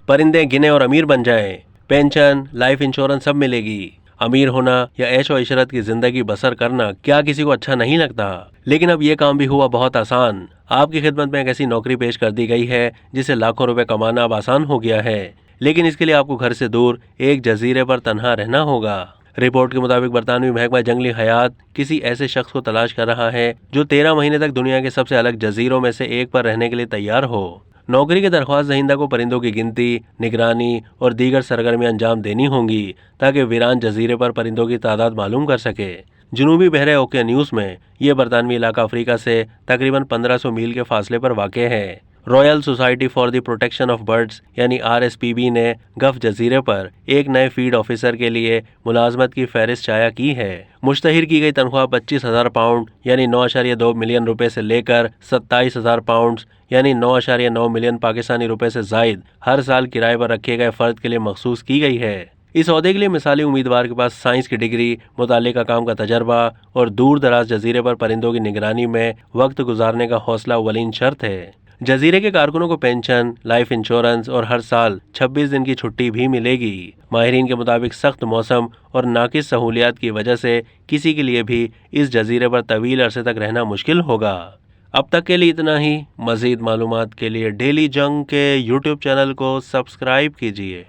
پرندے گنے اور امیر بن جائیں، پینشن، لائف انشورنس سب ملے گی۔ امیر ہونا یا عیش و عشرت کی زندگی بسر کرنا کیا کسی کو اچھا نہیں لگتا؟ لیکن اب یہ کام بھی ہوا بہت آسان۔ آپ کی خدمت میں ایک ایسی نوکری پیش کر دی گئی ہے جسے لاکھوں روپے کمانا اب آسان ہو گیا ہے، لیکن اس کے لیے آپ کو گھر سے دور ایک جزیرے پر تنہا رہنا ہوگا۔ رپورٹ کے مطابق برطانوی محکمہ جنگلی حیات کسی ایسے شخص کو تلاش کر رہا ہے جو 13 مہینے تک دنیا کے سب سے الگ جزیروں میں سے ایک پر رہنے کے لیے تیار ہو۔ نوکری کے درخواست دہندہ کو پرندوں کی گنتی، نگرانی اور دیگر سرگرمیاں انجام دینی ہوں گی تاکہ ویران جزیرے پر پرندوں کی تعداد معلوم کر سکے۔ جنوبی بحر اوقیانوس میں یہ برطانوی علاقہ افریقہ سے تقریباً 1500 میل کے فاصلے پر واقع ہے۔ Royal Society for the Protection of Birds یعنی RSPB نے گف جزیرے پر ایک نئے فیلڈ آفیسر کے لیے ملازمت کی فہرست شائع کی ہے۔ مشتہر کی گئی تنخواہ 25,000 پاؤنڈ یعنی 9.2 ملین روپے سے لے کر 27,000 پاؤنڈ یعنی 9.9 ملین پاکستانی روپے سے زائد ہر سال کرائے پر رکھے گئے فرد کے لیے مخصوص کی گئی ہے۔ اس عہدے کے لیے مثالی امیدوار کے پاس سائنس کی ڈگری، متعلقہ کام کا تجربہ اور دور دراز جزیرے پر پرندوں کی نگرانی میں وقت گزارنے کا حوصلہ اولین شرط ہے۔ جزیرے کے کارکنوں کو پینشن، لائف انشورنس اور ہر سال 26 دن کی چھٹی بھی ملے گی۔ ماہرین کے مطابق سخت موسم اور ناقص سہولیات کی وجہ سے کسی کے لیے بھی اس جزیرے پر طویل عرصے تک رہنا مشکل ہوگا۔ اب تک کے لیے اتنا ہی۔ مزید معلومات کے لیے ڈیلی جنگ کے YouTube چینل کو سبسکرائب کیجیے۔